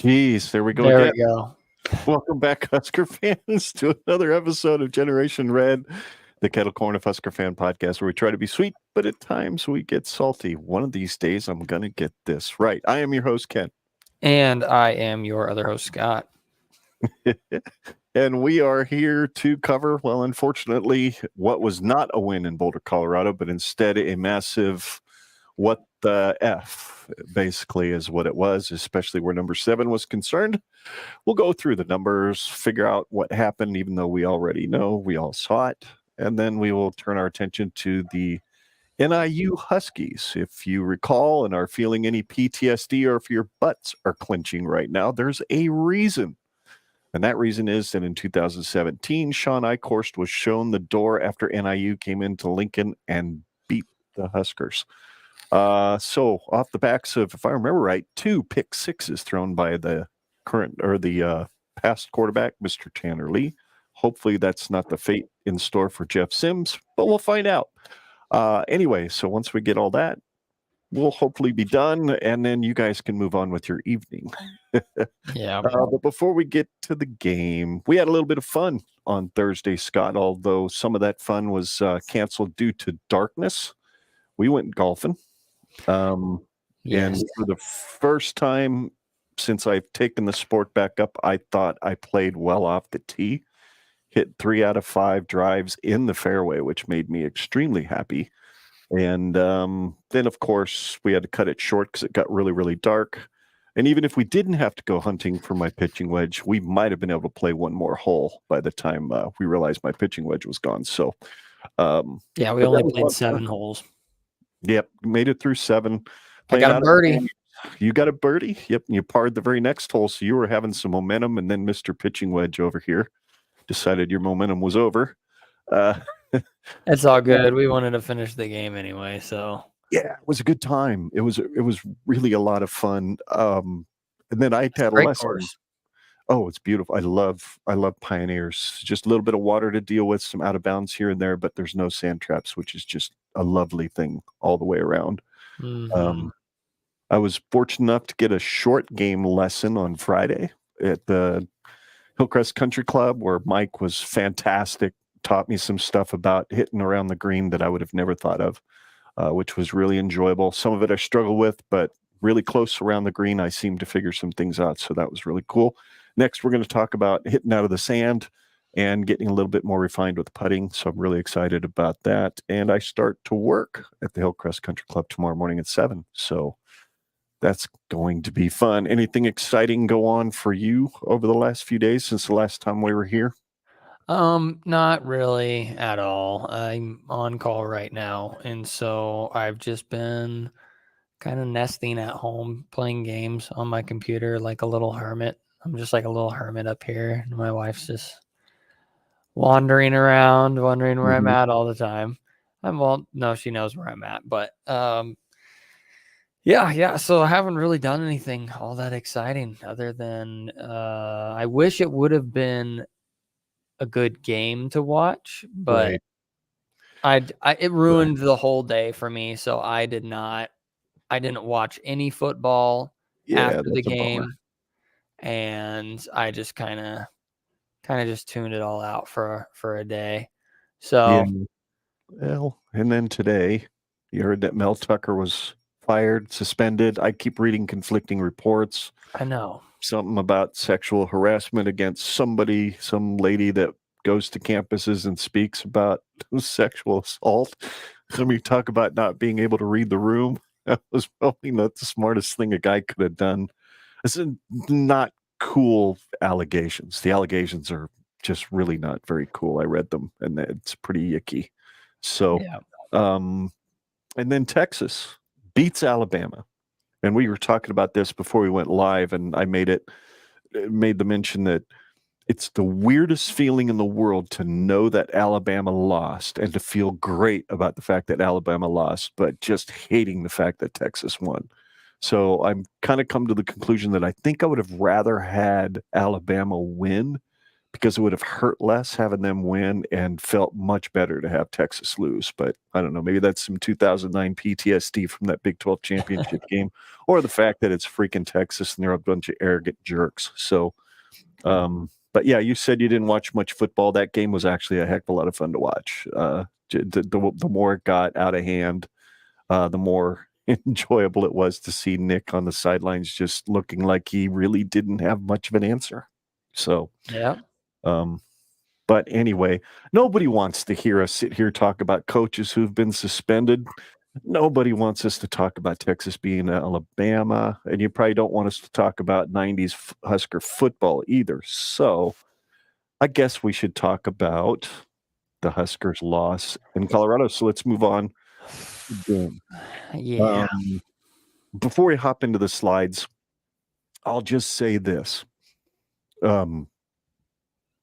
Jeez, there we go There again. we go. Welcome back, Husker fans, to another episode of Generation Red, the Kettle Corn of Husker Fan podcast, where we try to be sweet, but at times we get salty. One of these days, I'm going to get this right. I am your host, Ken. And I am your other host, Scott. And we are here to cover, well, unfortunately, what was not a win in Boulder, Colorado, but instead a massive what the F, basically, is what it was, especially where number 7 was concerned. We'll go through the numbers, figure out what happened, even though we already know, we all saw it. And then we will turn our attention to the NIU Huskies. If you recall and are feeling any PTSD, or if your butts are clenching right now, there's a reason. And that reason is that in 2017, Shawn Eichorst was shown the door after NIU came into Lincoln and beat the Huskers. So off the backs of, if I remember right, 2 pick sixes thrown by the past quarterback, Mr. Tanner Lee. Hopefully that's not the fate in store for Jeff Sims, but we'll find out. Anyway, so once we get all that, we'll hopefully be done, and then you guys can move on with your evening. Yeah. But before we get to the game, we had a little bit of fun on Thursday, Scott, although some of that fun was canceled due to darkness. We went golfing. And for the first time since I've taken the sport back up, I thought I played well off the tee. Hit 3 out of 5 drives in the fairway, which made me extremely happy. And then, of course, we had to cut it short because it got really, really dark. And even if we didn't have to go hunting for my pitching wedge, we might have been able to play one more hole by the time we realized my pitching wedge was gone. So, we only played 7 holes. Yep, made it through 7. I got a birdie. You got a birdie? Yep, and you parred the very next hole, so you were having some momentum, and then Mr. Pitching Wedge over here decided your momentum was over. It's all good. We wanted to finish the game anyway, so yeah, it was a good time. It was really a lot of fun. And then I had a lesson. Course. Oh, it's beautiful. I love Pioneers. Just a little bit of water to deal with, some out of bounds here and there, but there's no sand traps, which is just a lovely thing all the way around. Mm-hmm. I was fortunate enough to get a short game lesson on Friday at the Hillcrest Country Club, where Mike was fantastic, taught me some stuff about hitting around the green that I would have never thought of, which was really enjoyable. Some of it I struggle with, but really close around the green, I seemed to figure some things out, so that was really cool. Next, we're going to talk about hitting out of the sand and getting a little bit more refined with putting, so I'm really excited about that. And I start to work at the Hillcrest Country Club tomorrow morning at 7, so that's going to be fun. Anything exciting go on for you over the last few days since the last time we were here? Not really at all. I'm on call right now, and so I've just been kind of nesting at home, playing games on my computer like a little hermit. I'm just like a little hermit up here, and my wife's just wandering around, wondering where I'm at all the time. No, she knows where I'm at, but yeah. So I haven't really done anything all that exciting other than I wish it would have been a good game to watch, but right. It ruined the whole day for me. So I didn't watch any football after the game, and I just kind of just tuned it all out for a day. So, well, and then today you heard that Mel Tucker was fired, suspended. I keep reading conflicting reports. I know something about sexual harassment against some lady that goes to campuses and speaks about sexual assault. I mean, talk about not being able to read the room. That was probably not the smartest thing a guy could have done. It's not cool allegations. The allegations are just really not very cool. I read them, and it's pretty icky. So, and then Texas beats Alabama. And we were talking about this before we went live, and I made the mention that it's the weirdest feeling in the world to know that Alabama lost and to feel great about the fact that Alabama lost, but just hating the fact that Texas won. So I'm kind of come to the conclusion that I think I would have rather had Alabama win because it would have hurt less having them win and felt much better to have Texas lose. But I don't know, maybe that's some 2009 PTSD from that Big 12 championship game, or the fact that it's freaking Texas and they're a bunch of arrogant jerks. So, but yeah, you said you didn't watch much football. That game was actually a heck of a lot of fun to watch. The more it got out of hand, the more enjoyable it was to see Nick on the sidelines just looking like he really didn't have much of an answer. So, yeah. But anyway, nobody wants to hear us sit here talk about coaches who've been suspended. Nobody wants us to talk about Texas being Alabama, and you probably don't want us to talk about 90s Husker football either. So I guess we should talk about the Huskers' loss in Colorado. So let's move on. Yeah. Before we hop into the slides, I'll just say this.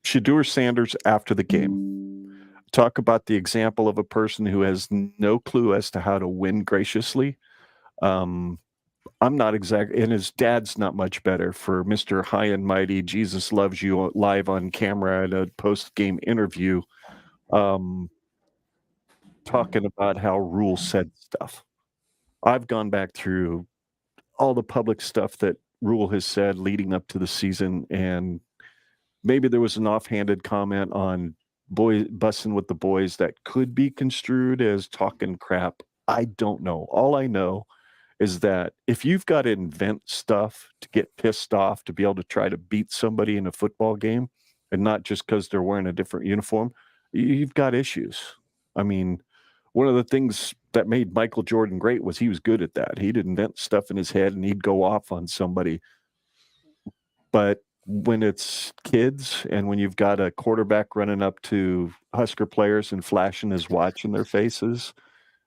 Shadur Sanders after the game. Talk about the example of a person who has no clue as to how to win graciously. I'm not exactly, and his dad's not much better for Mr. High and Mighty. Jesus loves you live on camera at a post-game interview, talking about how Rule said stuff. I've gone back through all the public stuff that Rule has said leading up to the season, and maybe there was an offhanded comment on bussing with the boys that could be construed as talking crap. I don't know. All I know is that if you've got to invent stuff to get pissed off to be able to try to beat somebody in a football game, and not just because they're wearing a different uniform, you've got issues. I mean, one of the things that made Michael Jordan great was he was good at that. He'd invent stuff in his head and he'd go off on somebody. But when it's kids and when you've got a quarterback running up to Husker players and flashing his watch in their faces,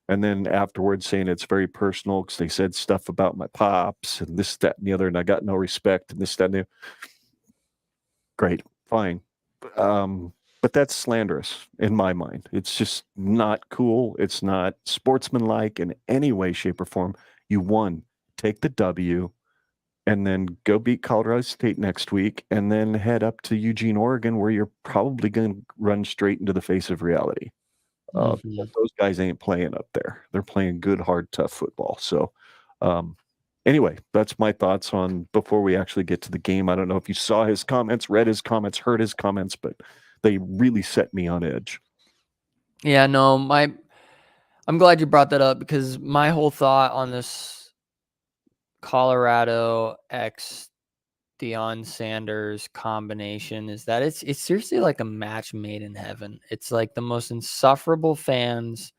and then afterwards saying it's very personal because they said stuff about my pops and this, that, and the other, and I got no respect and this, that, and the other. Great, fine. But that's slanderous in my mind. It's just not cool. It's not sportsmanlike in any way, shape, or form. You won. Take the W. And then go beat Colorado State next week, and then head up to Eugene, Oregon, where you're probably going to run straight into the face of reality. Those guys ain't playing up there. They're playing good, hard, tough football. So anyway, that's my thoughts on before we actually get to the game. I don't know if you saw his comments, read his comments, heard his comments, but they really set me on edge. Yeah, no, I'm glad you brought that up because my whole thought on this Colorado x Deion Sanders combination is that it's seriously like a match made in heaven. It's like the most insufferable fans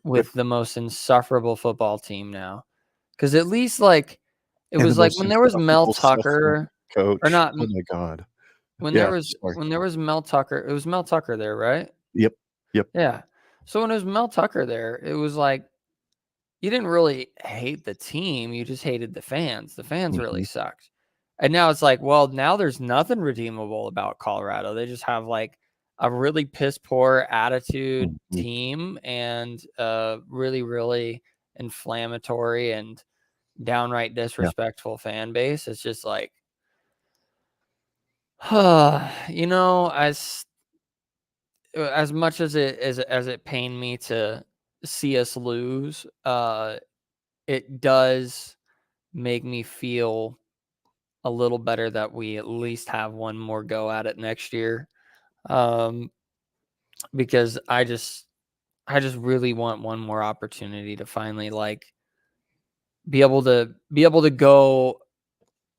with the most insufferable football team now. Because at least like it was like when there was Mel Tucker, coach, or not? Oh my God! When there was Mel Tucker, it was Mel Tucker there, right? Yep. Yeah. So when it was Mel Tucker there, it was like you didn't really hate the team. You just hated the fans. The fans really sucked. And now it's like, well, now there's nothing redeemable about Colorado. They just have like a really piss poor attitude team and a really, really inflammatory and downright disrespectful fan base. It's just like, you know, as much as it pained me to see us lose, it does make me feel a little better that we at least have one more go at it next year. Because I just really want one more opportunity to finally like be able to go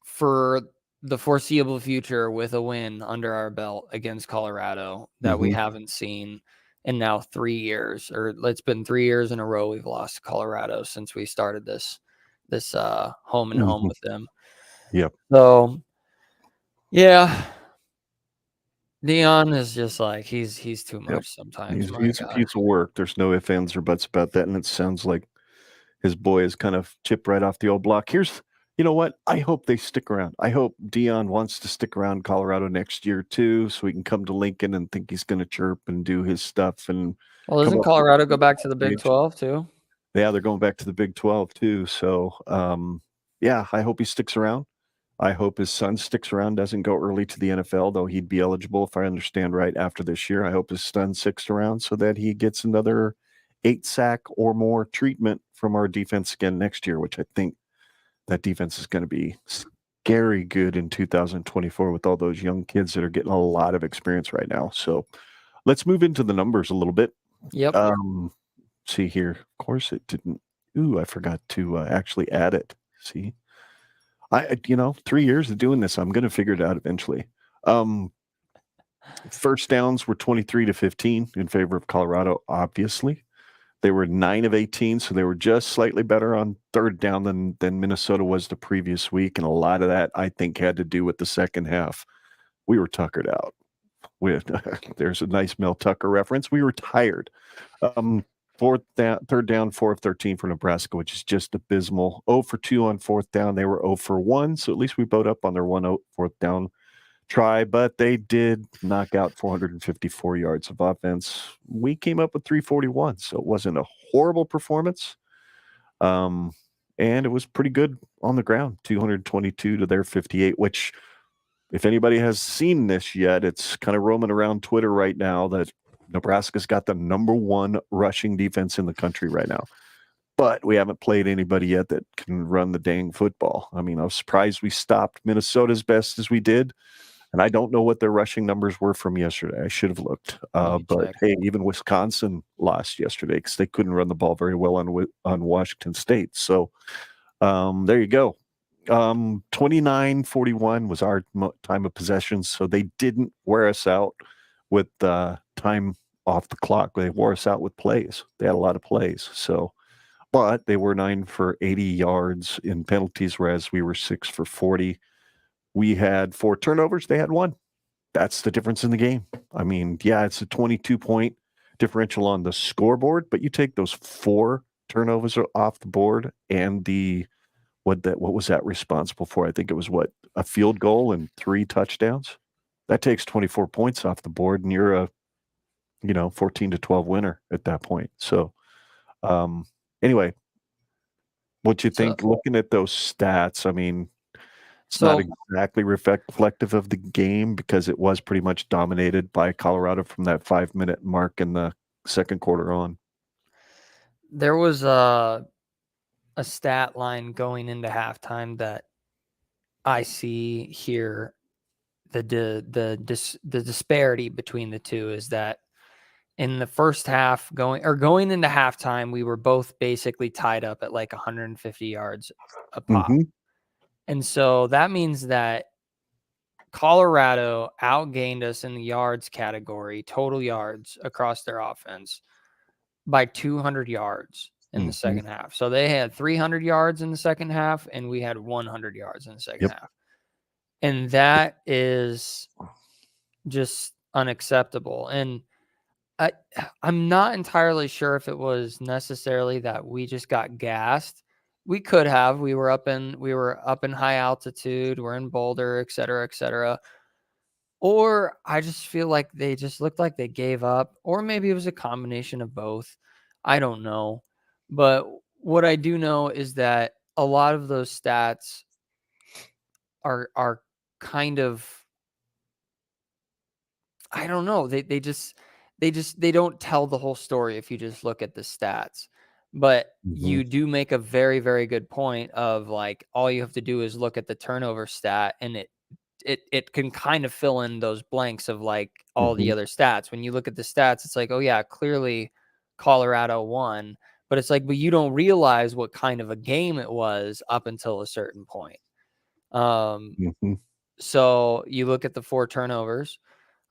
for the foreseeable future with a win under our belt against Colorado that we haven't seen in now 3 years, or it's been 3 years in a row we've lost to Colorado since we started this home and home with them. Yep. So yeah, Deion is just like he's too much sometimes. He's a piece of work. There's no ifs, ands, or buts about that, and it sounds like his boy is kind of chipped right off the old block. You know what? I hope they stick around. I hope Deion wants to stick around Colorado next year too, so he can come to Lincoln and think he's going to chirp and do his stuff. And doesn't Colorado go back to the Big 12 too? Yeah, they're going back to the Big 12 too. So yeah, I hope he sticks around. I hope his son sticks around, doesn't go early to the NFL, though he'd be eligible, if I understand right, after this year. I hope his son sticks around so that he gets another 8-sack or more treatment from our defense again next year, which I think that defense is going to be scary good in 2024 with all those young kids that are getting a lot of experience right now. So let's move into the numbers a little bit. Yep. See here. Of course, it didn't. Ooh, I forgot to actually add it. See, 3 years of doing this, I'm going to figure it out eventually. First downs were 23-15 in favor of Colorado, obviously. They were 9 of 18, so they were just slightly better on third down than Minnesota was the previous week. And a lot of that, I think, had to do with the second half. We were tuckered out. There's a nice Mel Tucker reference. We were tired. Third down, 4 of 13 for Nebraska, which is just abysmal. 0 for 2 on fourth down. They were 0 for 1, so at least we bowed up on their 1 fourth down try, but they did knock out 454 yards of offense. We came up with 341, so it wasn't a horrible performance. And it was pretty good on the ground, 222 to their 58, which, if anybody has seen this yet, it's kind of roaming around Twitter right now that Nebraska's got the number 1 rushing defense in the country right now. But we haven't played anybody yet that can run the dang football. I mean, I was surprised we stopped Minnesota as best as we did. And I don't know what their rushing numbers were from yesterday. I should have looked. But hey, even Wisconsin lost yesterday because they couldn't run the ball very well on Washington State. So there you go. 29-41 was our time of possession. So they didn't wear us out with time off the clock. They wore us out with plays. They had a lot of plays. So, but they were 9 for 80 yards in penalties, whereas we were 6 for 40. We had 4 turnovers. They had 1. That's the difference in the game. I mean, yeah, it's a 22-point differential on the scoreboard, but you take those 4 turnovers off the board and what was that responsible for? I think it was a field goal and 3 touchdowns. That takes 24 points off the board, and you're a 14-12 winner at that point. So anyway, what you think looking at those stats? I mean, it's not exactly reflective of the game because it was pretty much dominated by Colorado from that 5-minute mark in the second quarter on. There was a stat line going into halftime that I see here. The disparity between the two is that in the first half going into halftime, we were both basically tied up at like 150 yards a pop. Mm-hmm. And so that means that Colorado outgained us in the yards category, total yards across their offense, by 200 yards in the second half. So they had 300 yards in the second half, and we had 100 yards in the second half. And that is just unacceptable. And I'm not entirely sure if it was necessarily that we just got gassed. We could have. We were up in high altitude. We're in Boulder, et cetera, et cetera. Or I just feel like they just looked like they gave up. Or maybe it was a combination of both. I don't know. But what I do know is that a lot of those stats are kind of, I don't know. They don't tell the whole story if you just look at the stats. But you do make a very, very good point of like, all you have to do is look at the turnover stat, and it can kind of fill in those blanks of like all the other stats. When you look at the stats, it's like, oh yeah, clearly Colorado won, but it's like, but you don't realize what kind of a game it was up until a certain point. So you look at the 4 turnovers.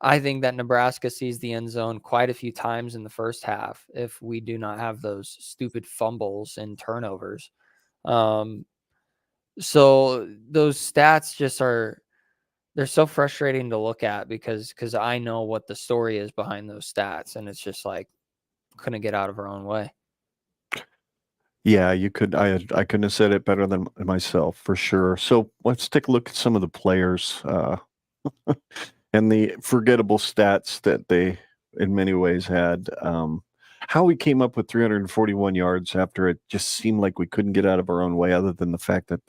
I think that Nebraska sees the end zone quite a few times in the first half if we do not have those stupid fumbles and turnovers. So those stats just they're so frustrating to look at because I know what the story is behind those stats, and it's just like, couldn't get out of our own way. Yeah, you could. I couldn't have said it better than myself, for sure. So let's take a look at some of the players and the forgettable stats that they, in many ways, had. How we came up with 341 yards after it just seemed like we couldn't get out of our own way, other than the fact that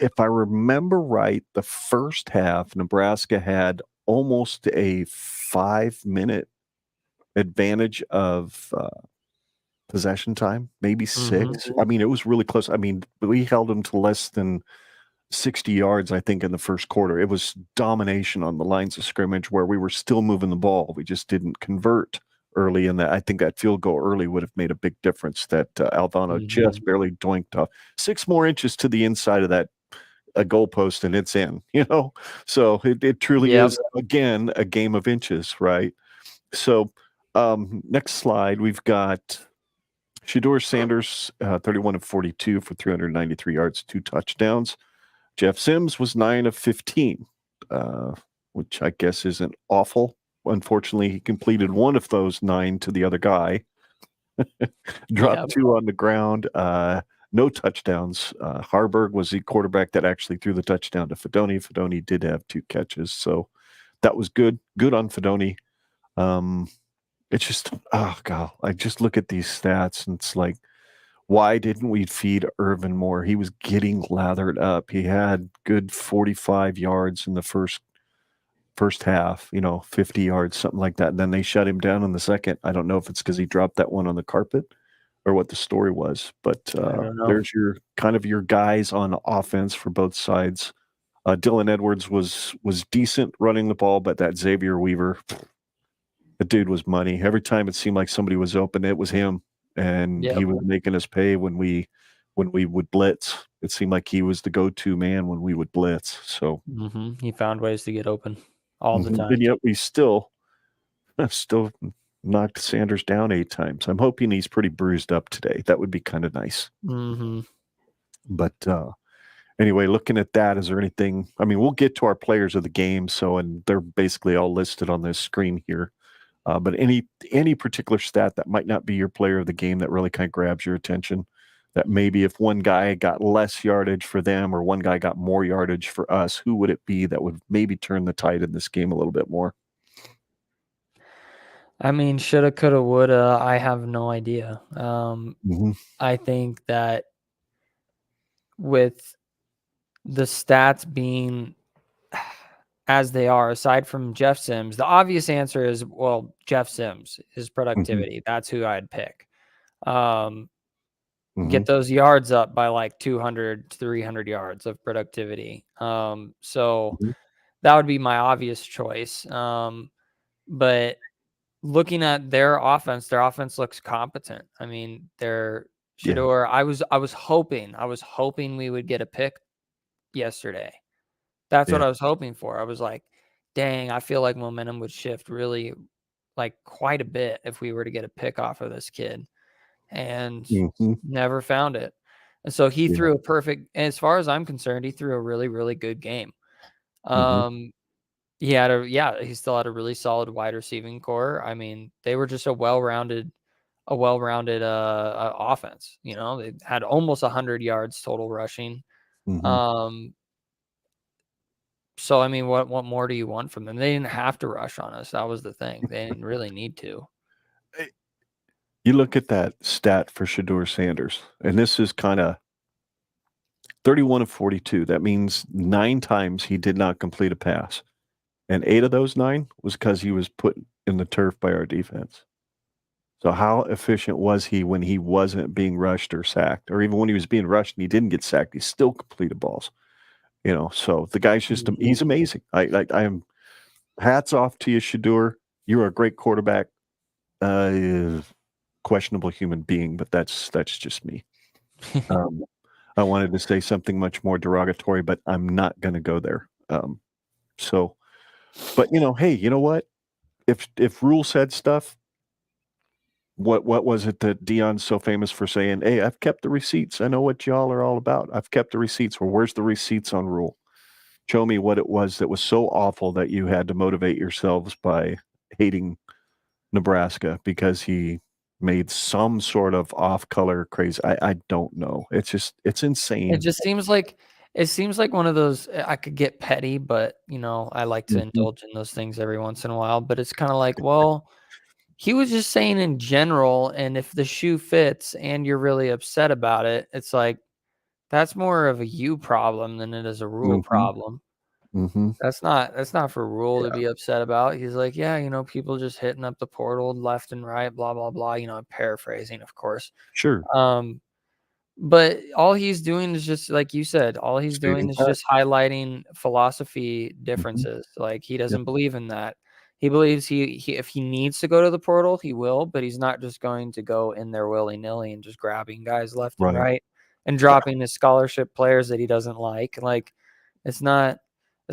if I remember right, the first half, Nebraska had almost a 5-minute advantage of possession time, maybe 6. I mean, it was really close. I mean, we held them to less than 60 yards, I think, in the first quarter. It was domination on the lines of scrimmage where we were still moving the ball. We just didn't convert early in that. I think that field goal early would have made a big difference. That Alvano just barely doinked off 6 more inches to the inside of that a goalpost and it's in, so it truly is, again, a game of inches, right? So next slide, we've got Shedeur Sanders, 31 of 42 for 393 yards, 2 touchdowns. Jeff Sims was 9 of 15, which I guess isn't awful. Unfortunately, he completed one of those 9 to the other guy. Dropped 2 on the ground. No touchdowns. Harburg was the quarterback that actually threw the touchdown to Fedoni. Fedoni did have 2 catches, so that was good. Good on Fedoni. It's just, oh God, I just look at these stats and it's like, why didn't we feed Irvin more? He was getting lathered up. He had good 45 yards in the first half, 50 yards, something like that. And then they shut him down in the second. I don't know if it's because he dropped that one on the carpet or what the story was, but there's your guys on offense for both sides. Dylan Edwards was decent running the ball, but that Xavier Weaver, the dude was money. Every time it seemed like somebody was open, it was him, and he was making us pay when we would blitz. It seemed like he was the go-to man when we would blitz. So he found ways to get open all the time, and yet we still knocked Sanders down 8 times. I'm hoping he's pretty bruised up today. That would be kind of nice. But anyway, looking at that, is there anything? I mean, we'll get to our players of the game. And they're basically all listed on this screen here. But any particular stat that might not be your player of the game that really kind of grabs your attention, that maybe if one guy got less yardage for them or one guy got more yardage for us, who would it be that would maybe turn the tide in this game a little bit more? I mean, shoulda, coulda, woulda. I have no idea. I think that with the stats being as they are, aside from Jeff Sims, the obvious answer is, well, Jeff Sims, his productivity. That's who I'd pick. Get those yards up by like 200 to 300 yards of productivity. So that would be my obvious choice. But looking at their offense looks competent. I mean, Shedeur, I was hoping we would get a pick yesterday. That's what I was hoping for. I was like, dang, I feel like momentum would shift really like quite a bit if we were to get a pick off of this kid, and never found it. And so he threw a perfect, as far as I'm concerned, he threw a really, really good game. He still had a really solid wide receiving core. I mean, they were just a well-rounded offense. They had almost 100 yards total rushing. So, I mean, what more do you want from them? They didn't have to rush on us. That was the thing. They didn't really need to. You look at that stat for Shedeur Sanders, and this is kind of 31 of 42. That means 9 times he did not complete a pass. And 8 of those 9 was because he was put in the turf by our defense. So how efficient was he when he wasn't being rushed or sacked? Or even when he was being rushed and he didn't get sacked, he still completed balls. So the guy's just, he's amazing. I am, hats off to you, Shedeur. You're a great quarterback. Questionable human being, but that's just me. I wanted to say something much more derogatory, but I'm not going to go there. But hey, you know what? If Rule said stuff, what was it that Dion's so famous for saying? Hey, I've kept the receipts. I know what y'all are all about. I've kept the receipts. Well, where's the receipts on Rule? Show me what it was that was so awful that you had to motivate yourselves by hating Nebraska because he made some sort of off-color crazy. I don't know. It's insane. It just seems like one of those. I could get petty, but I like to indulge in those things every once in a while. But it's kind of like, well, he was just saying in general, and if the shoe fits and you're really upset about it, it's like That's more of a you problem than it is a Rule problem. That's not for Rule to be upset about. He's like, yeah, people just hitting up the portal left and right, blah blah blah. I'm paraphrasing, of course. Sure. But all he's doing is just like you said. All he's doing is just highlighting philosophy differences. Like he doesn't believe in that. He believes he if he needs to go to the portal, he will, but he's not just going to go in there willy-nilly and just grabbing guys left and right and dropping his scholarship players that he doesn't like. Like it's not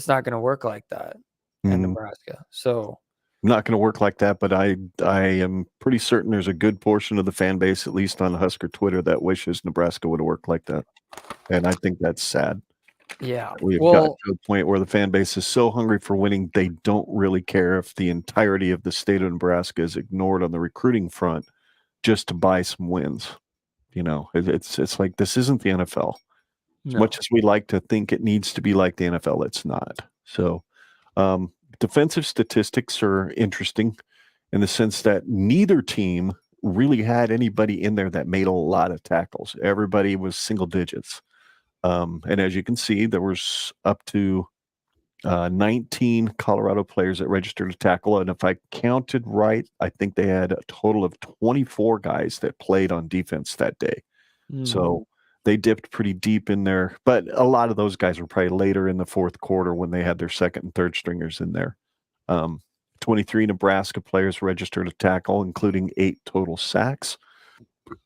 going to work like that in Nebraska. So not going to work like that, but I am pretty certain there's a good portion of the fan base, at least on Husker Twitter, that wishes Nebraska would have worked like that. And I think that's sad. Yeah. We've got to a point where the fan base is so hungry for winning, they don't really care if the entirety of the state of Nebraska is ignored on the recruiting front just to buy some wins. It's like, this isn't the NFL. As much as we like to think it needs to be like the NFL, it's not. So, defensive statistics are interesting in the sense that neither team really had anybody in there that made a lot of tackles. Everybody was single digits. And as you can see, there was up to 19 Colorado players that registered a tackle. And if I counted right, I think they had a total of 24 guys that played on defense that day. So they dipped pretty deep in there. But a lot of those guys were probably later in the fourth quarter when they had their second and third stringers in there. 23 Nebraska players registered a tackle, including 8 total sacks.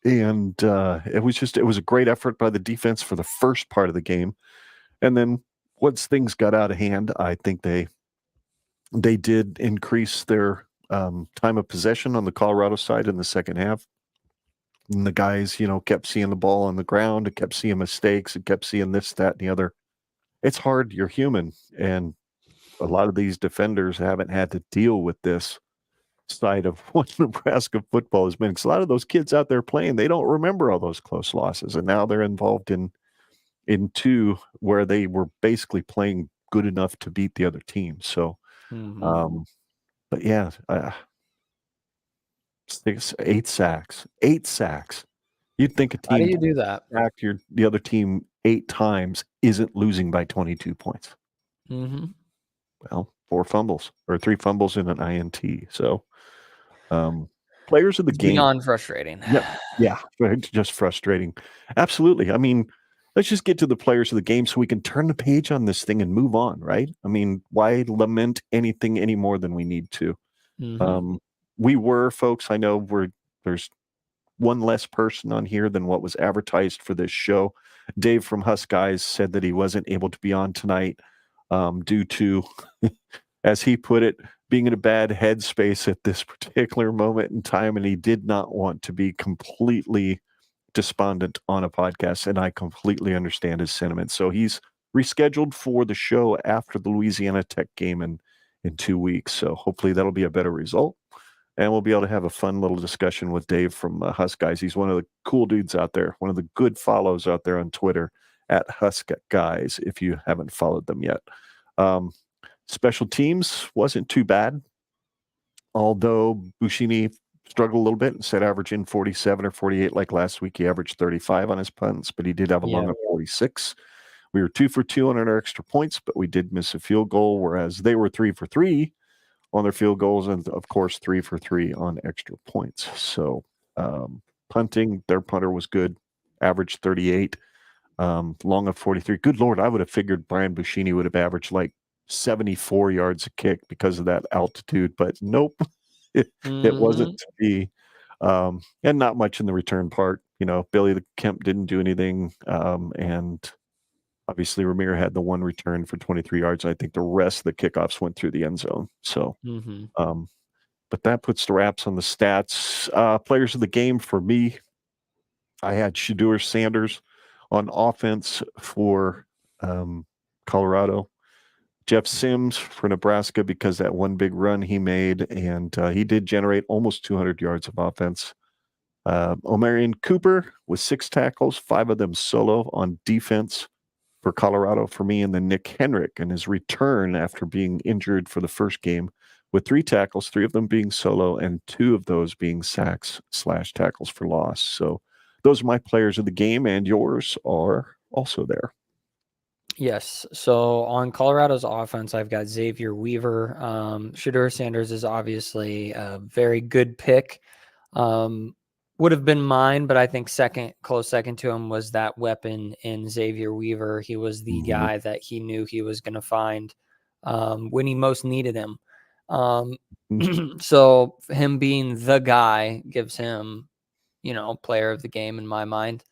And it was a great effort by the defense for the first part of the game. And then once things got out of hand, I think they did increase their time of possession on the Colorado side in the second half. And the guys, kept seeing the ball on the ground, and kept seeing mistakes, and kept seeing this, that, and the other. It's hard. You're human. And a lot of these defenders haven't had to deal with this side of what Nebraska football has been. Because a lot of those kids out there playing, they don't remember all those close losses. And now they're involved in two where they were basically playing good enough to beat the other team. So, but yeah, 8 sacks. You'd think a team, how do you do that? After the other team 8 times isn't losing by 22 points. Well, 4 fumbles or 3 fumbles and an INT. So, players of the game. Beyond frustrating. Yeah, just frustrating. Absolutely. I mean, let's just get to the players of the game so we can turn the page on this thing and move on, right? I mean, why lament anything any more than we need to? We were, folks, I know there's one less person on here than what was advertised for this show. Dave from Huskies said that he wasn't able to be on tonight due to, as he put it, being in a bad headspace at this particular moment in time, and he did not want to be completely despondent on a podcast, and I completely understand his sentiments. So he's rescheduled for the show after the Louisiana Tech game in 2 weeks. So hopefully that'll be a better result. And we'll be able to have a fun little discussion with Dave from Huskies. He's one of the cool dudes out there, one of the good follows out there on Twitter at Huskies, if you haven't followed them yet. Special teams wasn't too bad, although Buschini struggled a little bit instead of averaging 47 or 48 like last week. He averaged 35 on his punts, but he did have a long of 46. We were 2 for 2 on our extra points, but we did miss a field goal, whereas they were 3 for 3 on their field goals, and of course 3 for 3 on extra points. So punting, their punter was good, averaged 38, long of 43. Good Lord, I would have figured Brian Buschini would have averaged like 74 yards a kick because of that altitude, but nope, it wasn't to be. And not much in the return part. Billy the Kemp didn't do anything, and obviously Ramir had the one return for 23 yards. I think the rest of the kickoffs went through the end zone. So, but that puts the wraps on the stats. Players of the game for me, I had Shedeur Sanders on offense for Colorado. Jeff Sims for Nebraska because that one big run he made, and he did generate almost 200 yards of offense. Omarion Cooper with 6 tackles, 5 of them solo on defense for Colorado for me, and then Nick Henrik and his return after being injured for the first game with 3 tackles, 3 of them being solo, and 2 of those being sacks / tackles for loss. So those are my players of the game, and yours are also there. Yes. So on Colorado's offense, I've got Xavier Weaver. Shedeur Sanders is obviously a very good pick. Would have been mine, but I think close second to him was that weapon in Xavier Weaver. He was the guy that he knew he was going to find when he most needed him. So him being the guy gives him, player of the game in my mind.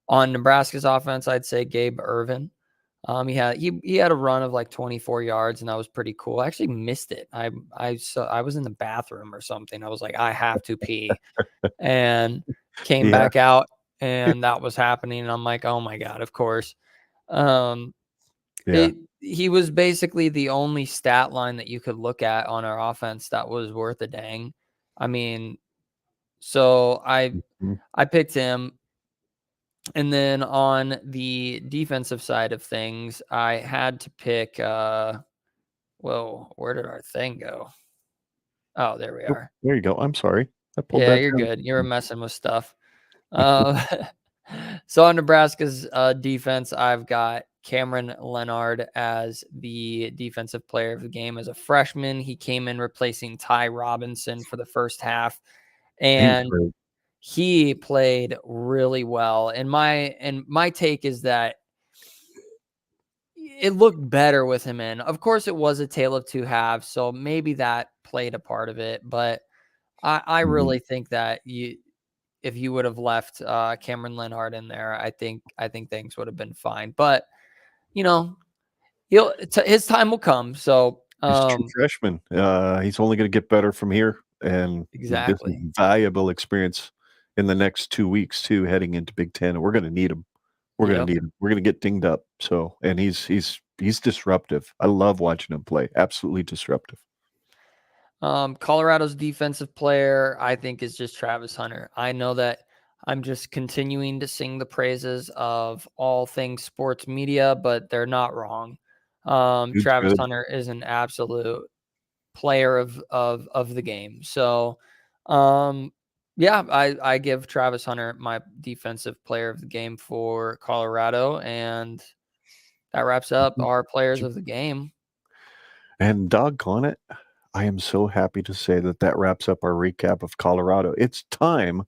On Nebraska's offense, I'd say Gabe Ervin. He had a run of like 24 yards, and that was pretty cool. I actually missed it. I was in the bathroom or something. I was like, I have to pee, and came back out, and that was happening. And I'm like, oh my god, of course. He was basically the only stat line that you could look at on our offense that was worth a dang. I mean, so I picked him. And then on the defensive side of things, I had to pick, where did our thing go? Oh, there we are. There you go. I'm sorry. I pulled Yeah, that you're down. good. You were messing with stuff. So on Nebraska's defense, I've got Cameron Leonard as the defensive player of the game as a freshman. He came in replacing Ty Robinson for the first half. And he played really well. And my take is that it looked better with him in. Of course, it was a tale of two halves, so maybe that played a part of it. But I really think that if you would have left Cameron Leonard in there, I think things would have been fine. But his time will come. So he's a true freshman. He's only going to get better from here, and this is valuable experience in the next 2 weeks too, heading into Big Ten. We're going to need him. We're going to get dinged up. So, and he's disruptive. I love watching him play. Absolutely disruptive. Colorado's defensive player, I think, is just Travis Hunter. I know that I'm just continuing to sing the praises of all things sports media, but they're not wrong. Travis Hunter is an absolute player of the game. So, I give Travis Hunter my defensive player of the game for Colorado, and that wraps up our players of the game. And doggone it, I am so happy to say that wraps up our recap of Colorado. It's time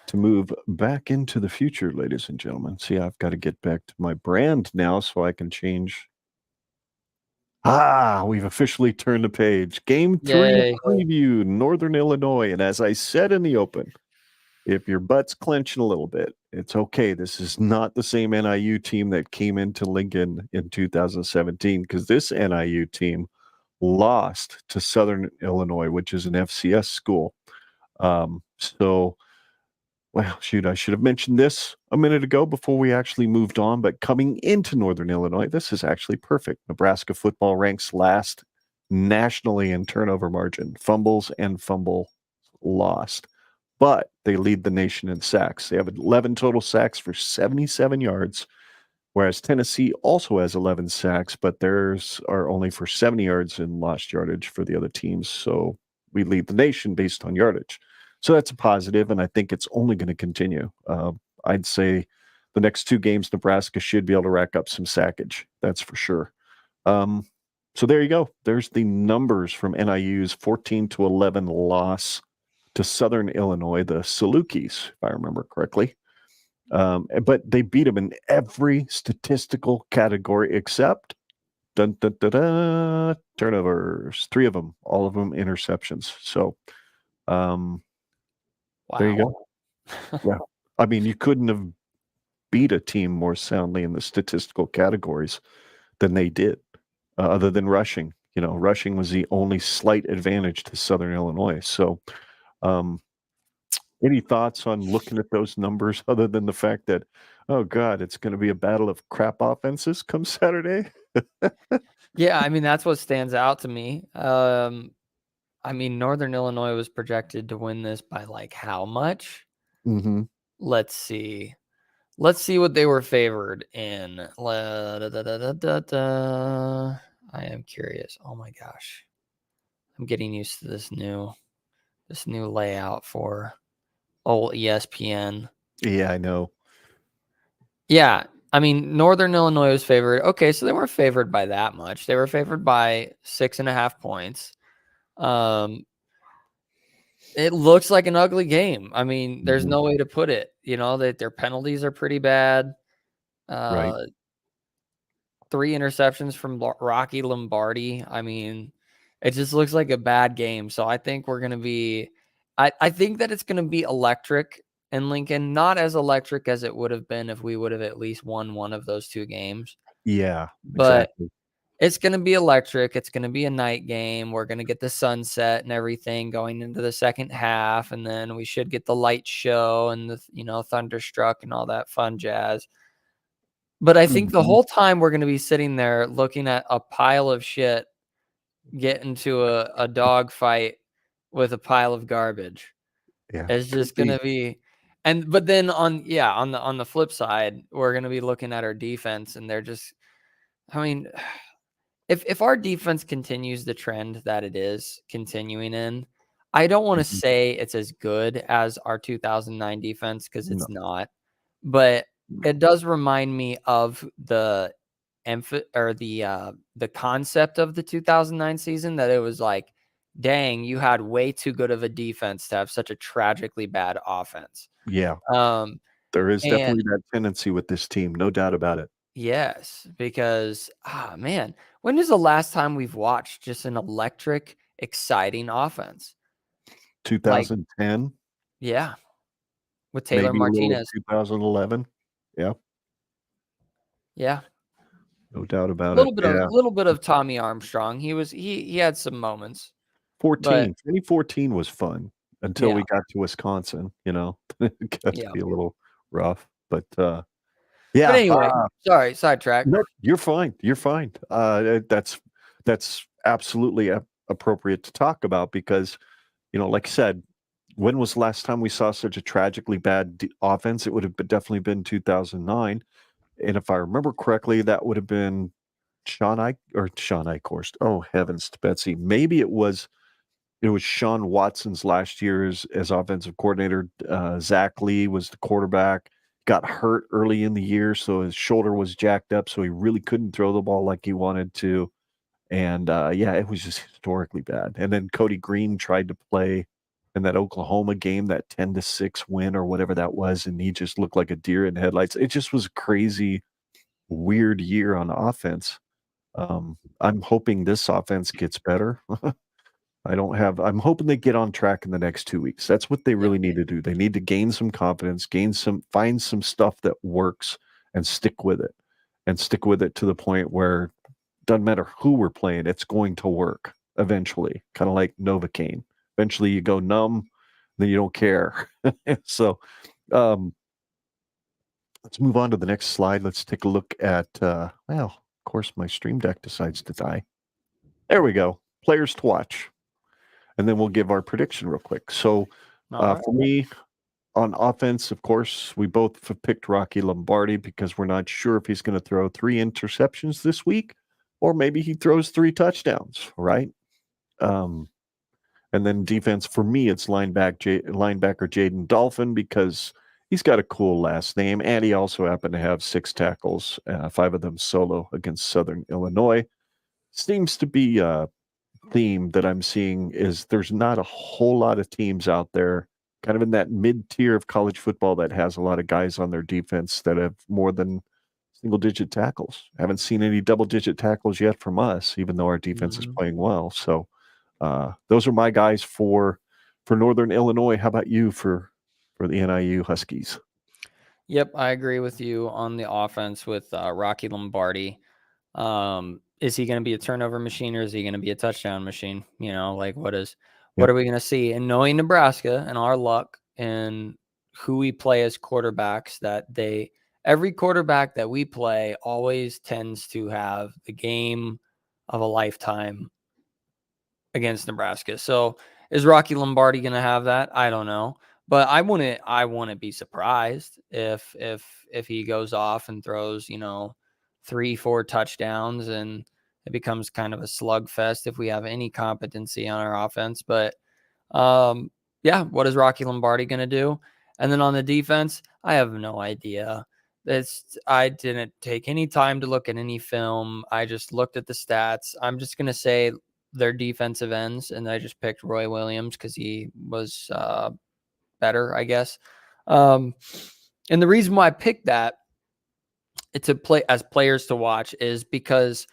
to move back into the future, ladies and gentlemen. See, I've got to get back to my brand now so I can change. We've officially turned the page. Game 3 preview, Northern Illinois. And as I said in the open, if your butt's clenching a little bit, it's okay. This is not the same NIU team that came into Lincoln in 2017, because this NIU team lost to Southern Illinois, which is an FCS school. I should have mentioned this a minute ago before we actually moved on, but coming into Northern Illinois, this is actually perfect. Nebraska football ranks last nationally in turnover margin, fumbles and fumble lost, but they lead the nation in sacks. They have 11 total sacks for 77 yards, whereas Tennessee also has 11 sacks, but theirs are only for 70 yards in lost yardage for the other teams. So we lead the nation based on yardage. So that's a positive, and I think it's only going to continue. I'd say the next 2 games, Nebraska should be able to rack up some sackage. That's for sure. So there you go. There's the numbers from NIU's 14-11 loss to Southern Illinois, the Salukis, if I remember correctly. But they beat them in every statistical category except turnovers. 3 of them, all of them interceptions. So there you go. Yeah. I mean, you couldn't have beat a team more soundly in the statistical categories than they did, other than rushing. Rushing was the only slight advantage to Southern Illinois. So any thoughts on looking at those numbers other than the fact that, oh God, it's going to be a battle of crap offenses come Saturday? Yeah, I mean, that's what stands out to me. I mean, Northern Illinois was projected to win this by like how much? Mm-hmm. Let's see. Let's see what they were favored in. I am curious. Oh my gosh. I'm getting used to this new layout for old ESPN. Yeah, I know. Yeah. I mean, Northern Illinois was favored. Okay, so they weren't favored by that much. They were favored by 6.5 points. It looks like an ugly game. I mean, there's no way to put it. That their penalties are pretty bad. Right. 3 interceptions from Rocky Lombardi. I mean, it just looks like a bad game. So I think we're going to be I think that it's going to be electric in Lincoln, not as electric as it would have been if we would have at least won one of those 2 games. Yeah, But exactly. it's going to be electric. It's going to be a night game. We're going to get the sunset and everything going into the second half, and then we should get the light show and the thunderstruck and all that fun jazz. But I think the Mhm. whole time we're going to be sitting there looking at a pile of shit get into a dog fight with a pile of garbage. Yeah, It's could just going be. to be, but then on the flip side, we're going to be looking at our defense, and they're just, I mean, if our defense continues the trend that it is continuing in, I don't want to Mhm. say it's as good as our 2009 defense, because No, it's not, but no. it does remind me of the the concept of the 2009 season, that it was like, dang, you had way too good of a defense to have such a tragically bad offense. Yeah, Um, there is and definitely that tendency with this team, no doubt about it. Yes, because man, when is the last time we've watched just an electric, exciting offense? Like, 2010, yeah, with Taylor maybe a little of Martinez. 2011. Yeah, Yeah. no doubt A about it. little bit of Yeah, little bit of Tommy Armstrong. He had some moments, but 2014 was fun until yeah, we got to Wisconsin, It got to yeah. be a little rough, but, But yeah, anyway, sorry, sidetrack. no, you're fine, you're fine. That's absolutely appropriate to talk about because, like I said, when was the last time we saw such a tragically bad offense? It would have definitely been 2009, and if I remember correctly, that would have been Shawn Eichorst. Oh, heavens to Betsy. Maybe it was Sean Watson's last year as offensive coordinator. Zach Lee was the quarterback, got hurt early in the year, so his shoulder was jacked up, so he really couldn't throw the ball like he wanted to. And yeah, it was just historically bad. And then Cody Green tried to play in that Oklahoma game, that 10-6 win or whatever that was, and he just looked like a deer in headlights. It just was a crazy, weird year on offense. I'm hoping this offense gets better. I'm hoping they get on track in the next 2 weeks. That's what they Yeah. really need to do. They need to gain some confidence, find some stuff that works and stick with it. And stick with it to the point where doesn't matter who we're playing, it's going to work eventually. Kind of like Novocaine. Eventually you go numb, then you don't care. So let's move on to the next slide. Let's take a look at of course my stream deck decides to die. There we go. Players to watch. And then we'll give our prediction real quick. So All right. for me, on offense, of course, we both have picked Rocky Lombardi because we're not sure if he's going to throw 3 interceptions this week, or maybe he throws 3 touchdowns, right? Um, and then defense for me, it's linebacker Jaden Dolphin because he's got a cool last name, and he also happened to have 6 tackles, 5 of them solo against Southern Illinois. Seems to be theme that I'm seeing is there's not a whole lot of teams out there kind of in that mid-tier of college football that has a lot of guys on their defense that have more than single-digit tackles. Haven't seen any double-digit tackles yet from us, even though our defense is Mhm. playing well. So those are my guys for Northern Illinois. How about you for the NIU Huskies? Yep, I agree with you on the offense with Rocky Lombardi. Is he going to be a turnover machine, or is he going to be a touchdown machine? Like, what Yep. are we going to see? And knowing Nebraska and our luck and who we play as quarterbacks, every quarterback that we play always tends to have the game of a lifetime against Nebraska. So is Rocky Lombardi going to have that? I don't know, but I wouldn't be surprised if he goes off and throws, 3-4 touchdowns, and it becomes kind of a slugfest if we have any competency on our offense. But yeah, what is Rocky Lombardi going to do? And then on the defense, I have no idea. I didn't take any time to look at any film. I just looked at the stats. I'm just going to say their defensive ends, and I just picked Roy Williams because he was better, I guess. And the reason why I picked that to play as players to watch is because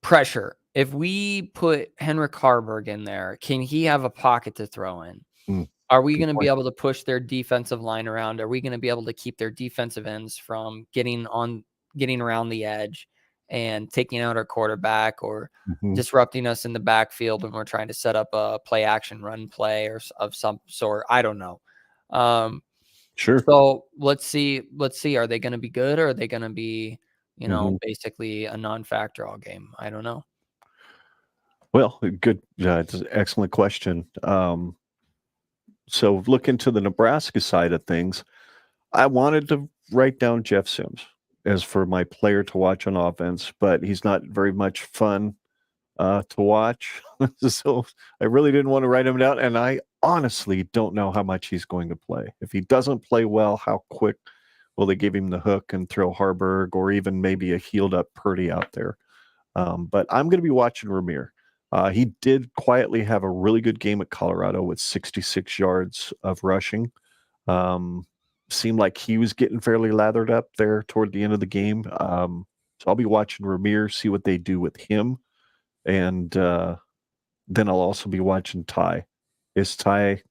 pressure. If we put Henrik Harburg in there, can he have a pocket to throw in? Are we going to be able to push their defensive line around? Are we going to be able to keep their defensive ends from getting around the edge and taking out our quarterback or disrupting us in the backfield when we're trying to set up a play action run play or of some sort? I don't know. Sure. So let's see. Are they going to be good, or are they going to be, basically a non-factor all game? I don't know. Well, good. It's an excellent question. So look into the Nebraska side of things. I wanted to write down Jeff Sims as for my player to watch on offense, but he's not very much fun to watch. So I really didn't want to write him down. And I honestly don't know how much he's going to play. If he doesn't play well, how quick will they give him the hook and throw Harburg or even maybe a healed up Purdy out there? But I'm going to be watching Ramir. He did quietly have a really good game at Colorado with 66 yards of rushing. Seemed like he was getting fairly lathered up there toward the end of the game. So I'll be watching Ramir, see what they do with him. And then I'll also be watching Ty. Is Ty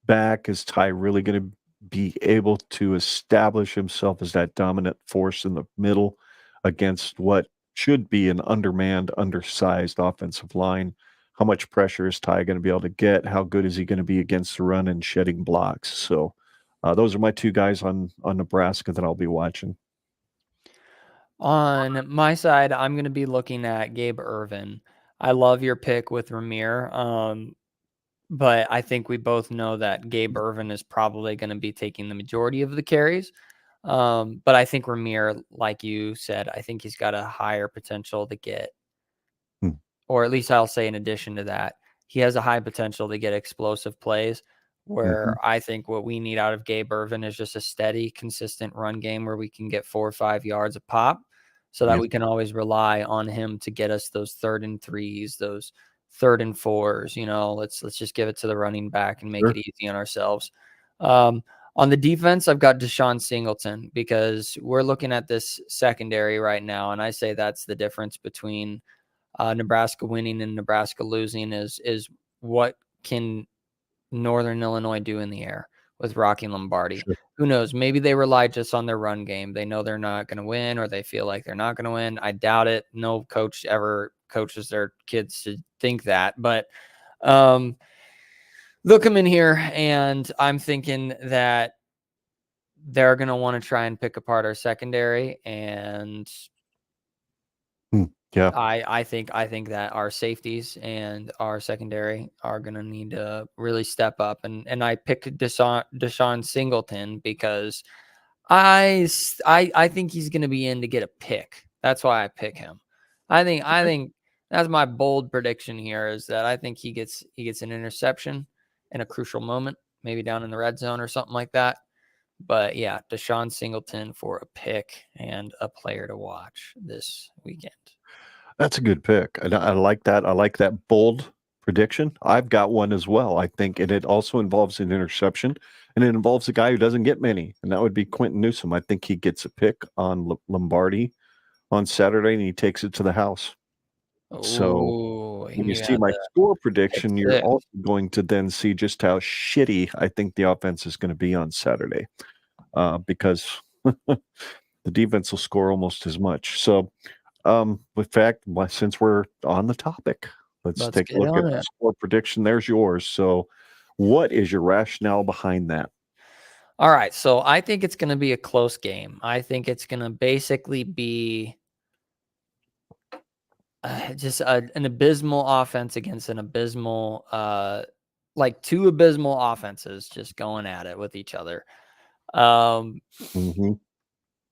back? Is Ty really going to be able to establish himself as that dominant force in the middle against what should be an undermanned, undersized offensive line? How much pressure is Ty going to be able to get? How good is he going to be against the run and shedding blocks? So those are my two guys on Nebraska that I'll be watching. On my side, I'm going to be looking at Gabe Ervin. I love your pick with Ramir, but I think we both know that Gabe Ervin is probably going to be taking the majority of the carries. But I think Ramir, like you said, I think he's got a higher potential to get, or at least I'll say in addition to that, he has a high potential to get explosive plays where I think what we need out of Gabe Ervin is just a steady, consistent run game where we can get 4 or 5 yards a pop so that we can always rely on him to get us those 3rd and 3s, those 3rd and 4s. Let's just give it to the running back and make it easy on ourselves. On the defense, I've got Deshaun Singleton because we're looking at this secondary right now, and I say that's the difference between Nebraska winning and Nebraska losing is what can Northern Illinois do in the air with Rocky Lombardi. Sure. Who knows? Maybe they rely just on their run game. They know they're not going to win, or they feel like they're not going to win. I doubt it. No coach ever coaches their kids to think that. But they'll come in here, and I'm thinking that they're going to want to try and pick apart our secondary. And yeah, I think that our safeties and our secondary are going to need to really step up. And I picked Deshaun Singleton because I think he's going to be in to get a pick. That's why I pick him. I think that's my bold prediction here is that I think he gets an interception in a crucial moment, maybe down in the red zone or something like that. But yeah, Deshaun Singleton for a pick and a player to watch this weekend. That's a good pick. I like that. I like that bold prediction. I've got one as well. I think it also involves an interception, and it involves a guy who doesn't get many, and that would be Quentin Newsome. I think he gets a pick on Lombardi on Saturday, and he takes it to the house. So when you see my score prediction, you're also going to then see just how shitty I think the offense is going to be on Saturday, because the defense will score almost as much. So, in fact, since we're on the topic, let's take a look at the score prediction. There's yours. So, what is your rationale behind that? All right. So, I think it's going to be a close game. I think it's going to basically be just an abysmal offense against an abysmal, like two abysmal offenses just going at it with each other.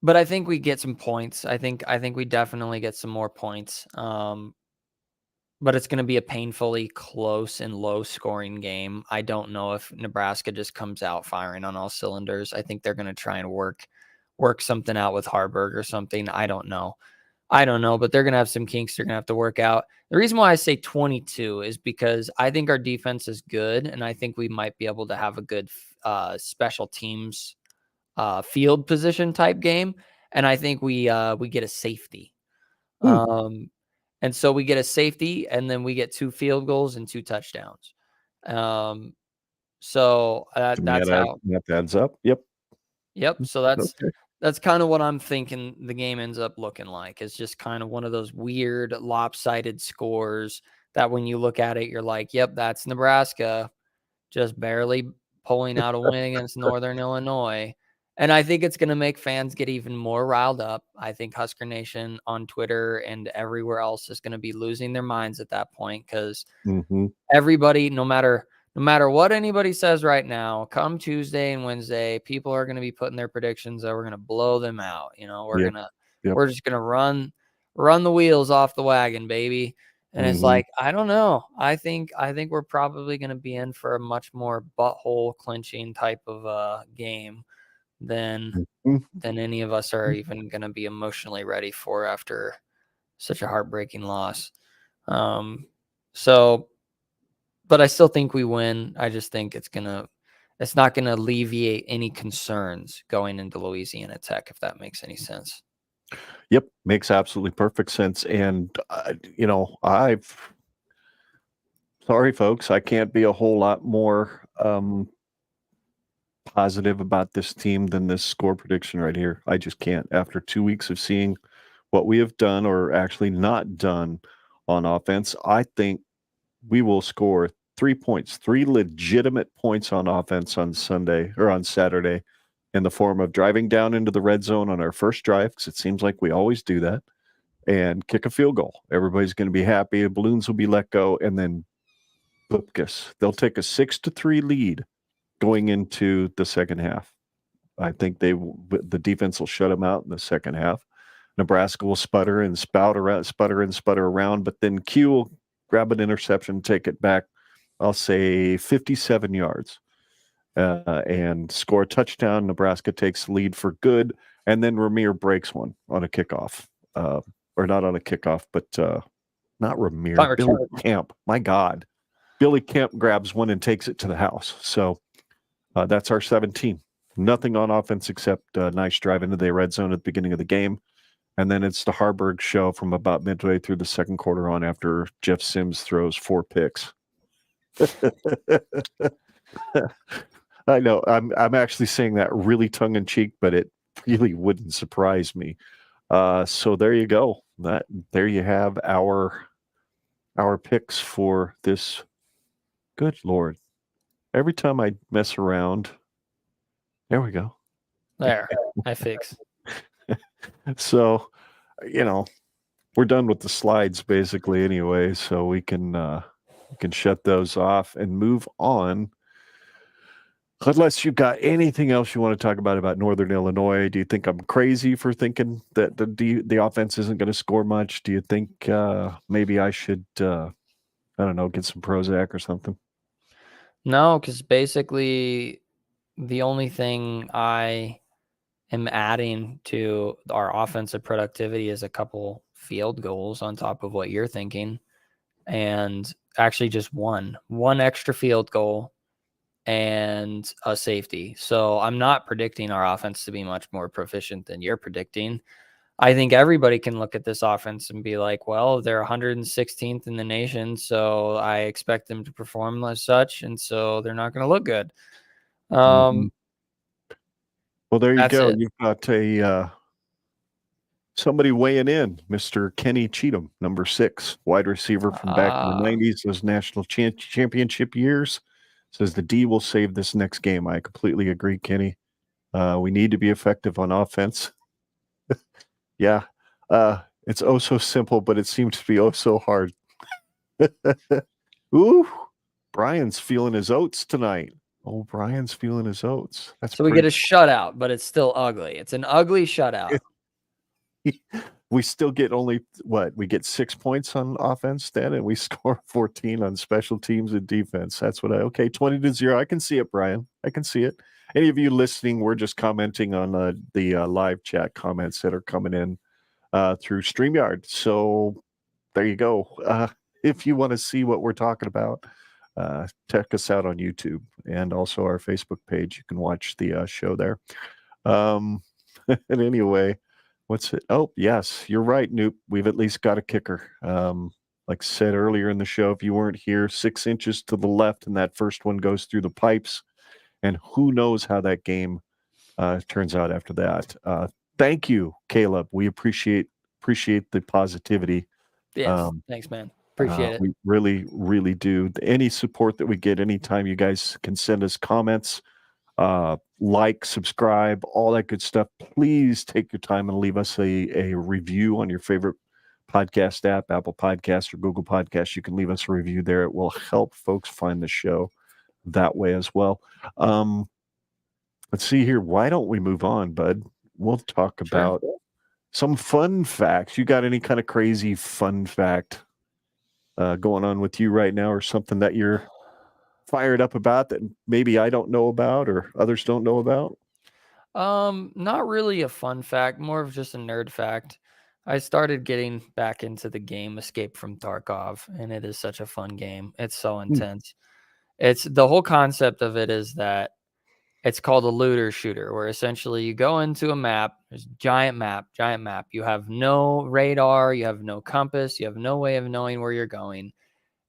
But I think we get some points. I think we definitely get some more points. But it's going to be a painfully close and low scoring game. I don't know if Nebraska just comes out firing on all cylinders. I think they're going to try and work work something out with Harburg or something. I don't know, but they're going to have some kinks they're going to have to work out. The reason why I say 22 is because I think our defense is good, and I think we might be able to have a good special teams field position type game, and I think we get a safety. And so we get a safety, and then we get 2 field goals and 2 touchdowns. So that's how that adds up. Yep. So that's kind of what I'm thinking the game ends up looking like. It's just kind of one of those weird lopsided scores that when you look at it, you're like, yep, that's Nebraska just barely pulling out a win against Northern Illinois. And I think it's going to make fans get even more riled up. I think Husker Nation on Twitter and everywhere else is going to be losing their minds at that point because everybody, no matter what anybody says right now, come Tuesday and Wednesday, people are going to be putting their predictions that we're going to blow them out. We're just going to run the wheels off the wagon, baby. And it's like, I don't know. I think we're probably going to be in for a much more butthole clinching type of game than any of us are even going to be emotionally ready for after such a heartbreaking loss. But I still think we win. I just think it's not going to alleviate any concerns going into Louisiana Tech, if that makes any sense. Yep, makes absolutely perfect sense. And sorry, folks, I can't be a whole lot more positive about this team than this score prediction right here. I just can't. After 2 weeks of seeing what we have done or actually not done on offense, I think we will score 3 points, 3 legitimate points on offense on Sunday or on Saturday in the form of driving down into the red zone on our first drive, because it seems like we always do that, and kick a field goal. Everybody's going to be happy. The balloons will be let go, and then boopkus. They'll take a 6-3 lead going into the second half. I think the defense will shut them out in the second half. Nebraska will sputter and sputter around, but then Q will grab an interception, take it back, I'll say 57 yards, and score a touchdown. Nebraska takes the lead for good, and then Ramir breaks one on a kickoff. Or not on a kickoff, but not Ramir, Billy Kemp. My God. Billy Kemp grabs one and takes it to the house. So that's our 17. Nothing on offense except a nice drive into the red zone at the beginning of the game. And then it's the Harburg show from about midway through the second quarter on after Jeff Sims throws 4 picks. I know I'm actually saying that really tongue in cheek, but it really wouldn't surprise me. So there you go. There you have our picks for this. Good Lord. Every time I mess around, there we go. There, I fix. So, we're done with the slides basically anyway, so we can shut those off and move on. Unless you've got anything else you want to talk about Northern Illinois. Do you think I'm crazy for thinking that the offense isn't going to score much? Do you think maybe I should, I don't know, get some Prozac or something? No, because basically the only thing I am adding to our offensive productivity is a couple field goals on top of what you're thinking, and actually just one extra field goal and a safety. So I'm not predicting our offense to be much more proficient than you're predicting. I think everybody can look at this offense and be like, well, they're 116th in the nation, so I expect them to perform as such, and so they're not going to look good. Well, there you go. It. You've got somebody weighing in, Mr. Kenny Cheatham, number 6, wide receiver from back in the 90s, those national championship years. Says the D will save this next game. I completely agree, Kenny. We need to be effective on offense. Yeah. It's oh so simple, but it seems to be oh so hard. Ooh, Brian's feeling his oats tonight. Oh, Brian's feeling his oats. So we get a shutout, but it's still ugly. It's an ugly shutout. We still get only we get 6 points on offense then, and we score 14 on special teams and defense. That's what 20-0. I can see it, Brian. I can see it. any of you listening, we're just commenting on the live chat comments that are coming in through StreamYard. So there you go. If you want to see what we're talking about, check us out on YouTube and also our Facebook page. You can watch the show there. And anyway, what's it? Oh, yes, you're right, Noop. We've at least got a kicker. Like I said earlier in the show, if you weren't here, 6 inches to the left, and that first one goes through the pipes. And who knows how that game turns out after that. Thank you, Caleb. We appreciate the positivity. Yes, thanks, man. Appreciate it. We really, really do. Any support that we get, anytime you guys can send us comments, like, subscribe, all that good stuff. Please take your time and leave us a review on your favorite podcast app, Apple Podcasts or Google Podcasts. You can leave us a review there. It will help folks find the show that way as well. Let's see here. Why don't we move on, bud? We'll talk about some fun facts. You got any kind of crazy fun fact going on with you right now, or something that you're fired up about that maybe I don't know about or others don't know about? Not really a fun fact, more of just a nerd fact. I started getting back into the game Escape from Tarkov, and it is such a fun game. It's so intense. It's the whole concept of it is that it's called a looter shooter, where essentially you go into a map. There's a giant map. You have no radar, you have no compass, you have no way of knowing where you're going,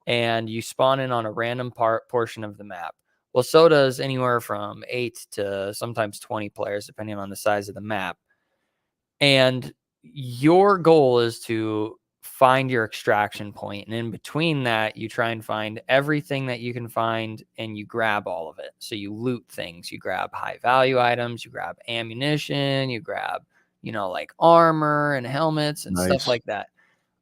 and you spawn in on a random portion of the map. Well, so does anywhere from 8 to sometimes 20 players, depending on the size of the map. And your goal is to find your extraction point. And in between that, you try and find everything that you can find and you grab all of it. So you loot things. You grab high value items, you grab ammunition, you grab, like armor and helmets and stuff like that.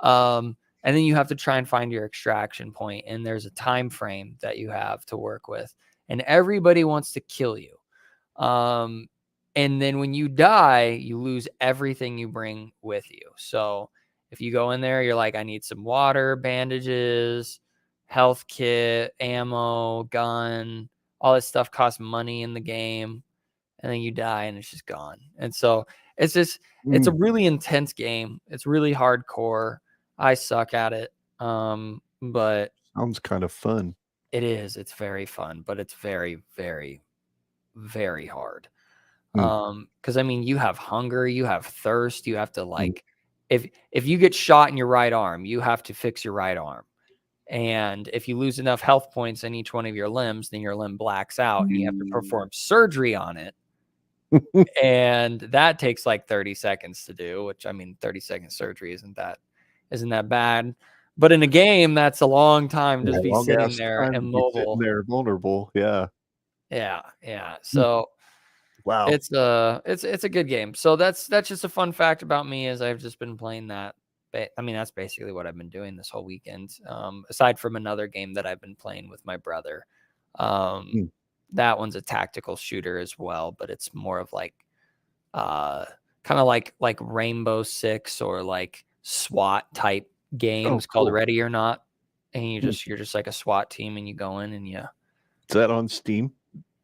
And then you have to try and find your extraction point, and there's a time frame that you have to work with, and everybody wants to kill you. And then when you die, you lose everything you bring with you. So if you go in there, you're like, I need some water, bandages, health kit, ammo, gun, all this stuff costs money in the game. And then you die and it's just gone. And so it's a really intense game. It's really hardcore. I suck at it. But sounds kind of fun. It is. It's very fun, but it's very, very, very hard. Because you have hunger, you have thirst, you have to if you get shot in your right arm, you have to fix your right arm. And if you lose enough health points in each one of your limbs, then your limb blacks out and you have to perform surgery on it. And that takes like 30 seconds to do, which 30-second surgery isn't that bad. But in a game, that's a long time to be sitting there immobile. They're vulnerable. Yeah. Yeah. So wow. It's a good game. So that's just a fun fact about me, is I've just been playing that. That's basically what I've been doing this whole weekend. Aside from another game that I've been playing with my brother. That one's a tactical shooter as well, but it's more of like kind of like Rainbow Six or like SWAT type games called Ready or Not. And you're just like a SWAT team, and you go in and you. Is that on Steam?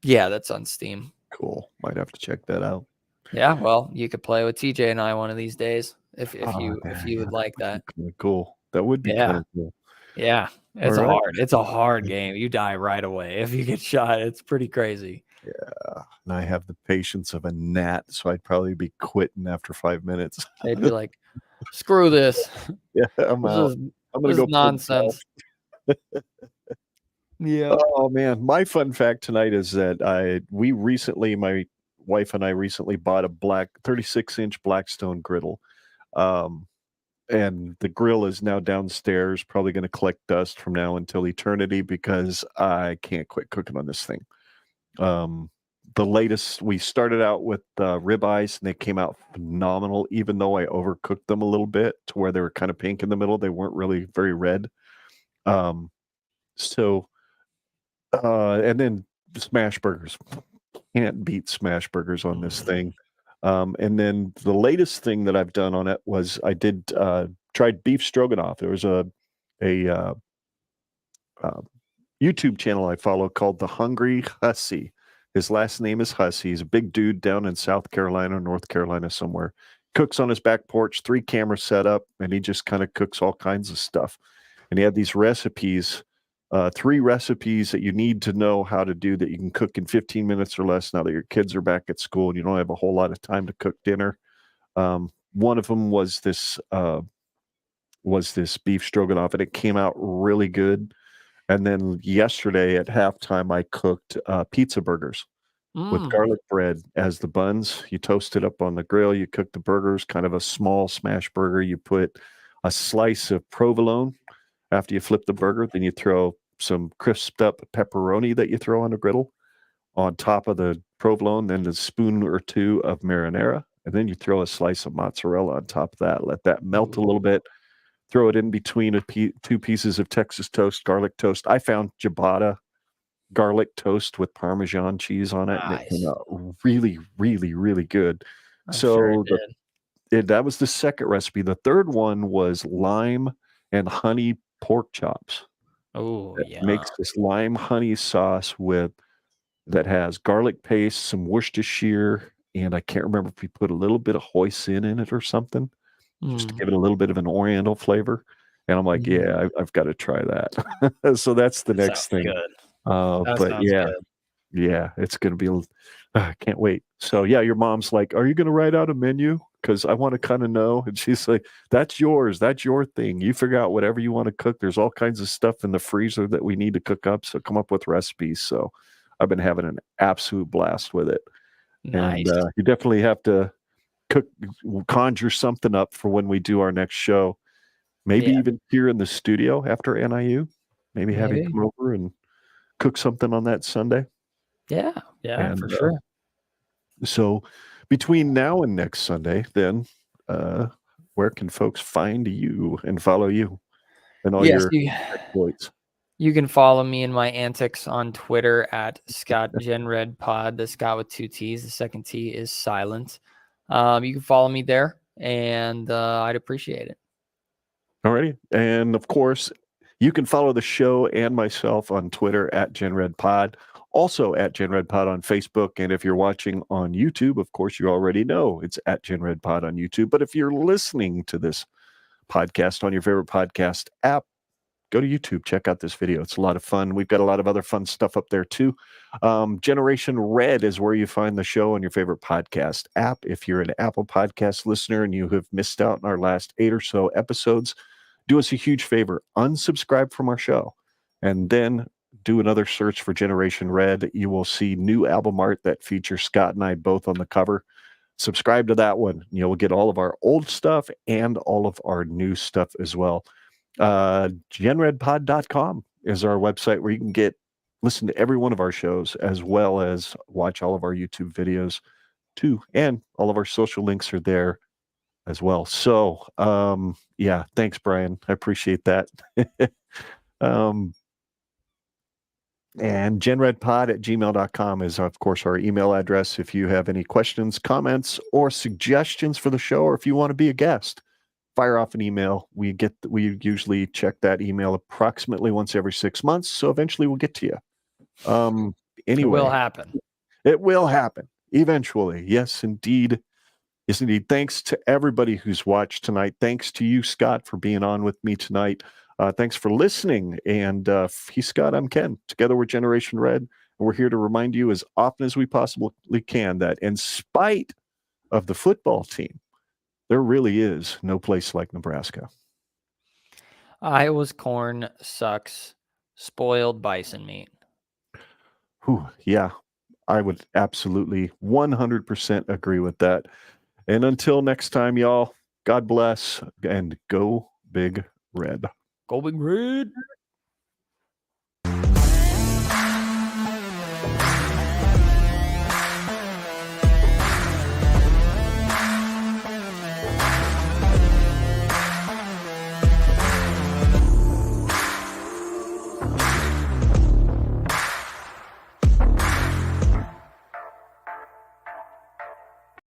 Yeah, that's on Steam. Cool. Might have to check that out. Yeah, well, you could play with TJ and I one of these days if you would like that. Cool. That would be kind of cool. Yeah, it's a hard game. You die right away if you get shot. It's pretty crazy. Yeah, and I have the patience of a gnat, so I'd probably be quitting after 5 minutes. They'd be like, "Screw this." Yeah, I'm out. I'm gonna go nonsense. Yeah. Oh man, my fun fact tonight is that my wife and I recently bought a black 36-inch Blackstone griddle. And the grill is now downstairs, probably going to collect dust from now until eternity because I can't quit cooking on this thing. The latest, we started out with ribeyes, and they came out phenomenal, even though I overcooked them a little bit to where they were kind of pink in the middle. They weren't really very red. And then smash burgers. Can't beat smash burgers on this thing. And then the latest thing that I've done on it was I did tried beef stroganoff. There was a YouTube channel I follow called The Hungry Hussy. His last name is Huss. He's a big dude down in South Carolina, North Carolina somewhere. Cooks on his back porch, 3 cameras set up, and he just kind of cooks all kinds of stuff. And he had these recipes, 3 recipes that you need to know how to do that you can cook in 15 minutes or less now that your kids are back at school and you don't have a whole lot of time to cook dinner. One of them was this beef stroganoff, and it came out really good. And then yesterday at halftime, I cooked pizza burgers with garlic bread as the buns. You toast it up on the grill. You cook the burgers, kind of a small smash burger. You put a slice of provolone after you flip the burger. Then you throw some crisped up pepperoni that you throw on the griddle on top of the provolone, then a spoon or 2 of marinara. And then you throw a slice of mozzarella on top of that. Let that melt a little bit. Throw it in between 2 pieces of Texas toast, garlic toast. I found ciabatta garlic toast with Parmesan cheese on it. Nice. And it came out really, really, really good. I'm sure it did. That was the second recipe. The third one was lime and honey pork chops. Oh, yeah. Makes this lime honey sauce that has garlic paste, some Worcestershire, and I can't remember if we put a little bit of hoisin in it or something, just to give it a little bit of an oriental flavor. And I'm like, yeah, I've got to try that. So that's the next thing. Good. But yeah, good. Yeah, it's going to be, I can't wait. So yeah, your mom's like, are you going to write out a menu? Because I want to kind of know. And she's like, that's yours. That's your thing. You figure out whatever you want to cook. There's all kinds of stuff in the freezer that we need to cook up. So come up with recipes. So I've been having an absolute blast with it. Nice. And you definitely have to conjure something up for when we do our next show. Maybe even here in the studio after NIU. Maybe have you come over and cook something on that Sunday. Yeah, for sure. So between now and next Sunday, then where can folks find you and follow you and all your exploits? You can follow me in my antics on Twitter at ScottGenredPod. The Scott with 2 T's. The second T is silent. You can follow me there, and I'd appreciate it. Alrighty. And of course, you can follow the show and myself on Twitter at GenRedPod, also at GenRedPod on Facebook. And if you're watching on YouTube, of course, you already know it's at GenRedPod on YouTube. But if you're listening to this podcast on your favorite podcast app, go to YouTube, check out this video. It's a lot of fun. We've got a lot of other fun stuff up there too. Generation Red is where you find the show on your favorite podcast app. If you're an Apple Podcast listener and you have missed out on our last 8 or so episodes, do us a huge favor, unsubscribe from our show, and then do another search for Generation Red. You will see new album art that features Scott and I both on the cover. Subscribe to that one. You'll get all of our old stuff and all of our new stuff as well. GenRedPod.com is our website where you can listen to every one of our shows as well as watch all of our YouTube videos too. And all of our social links are there as well. So, yeah, thanks, Brian. I appreciate that. And genredpod@gmail.com is, of course, our email address. If you have any questions, comments, or suggestions for the show, or if you want to be a guest, fire off an email. We usually check that email approximately once every 6 months. So eventually we'll get to you. Anyway, it will happen. It will happen eventually. Yes, indeed. Yes, indeed. Thanks to everybody who's watched tonight. Thanks to you, Scott, for being on with me tonight. Thanks for listening. And he's Scott, I'm Ken. Together we're Generation Red. And we're here to remind you as often as we possibly can that in spite of the football team, there really is no place like Nebraska. Iowa's corn sucks. Spoiled bison meat. Whew, yeah, I would absolutely 100% agree with that. And until next time, y'all, God bless and go Big Red. Go Big Red.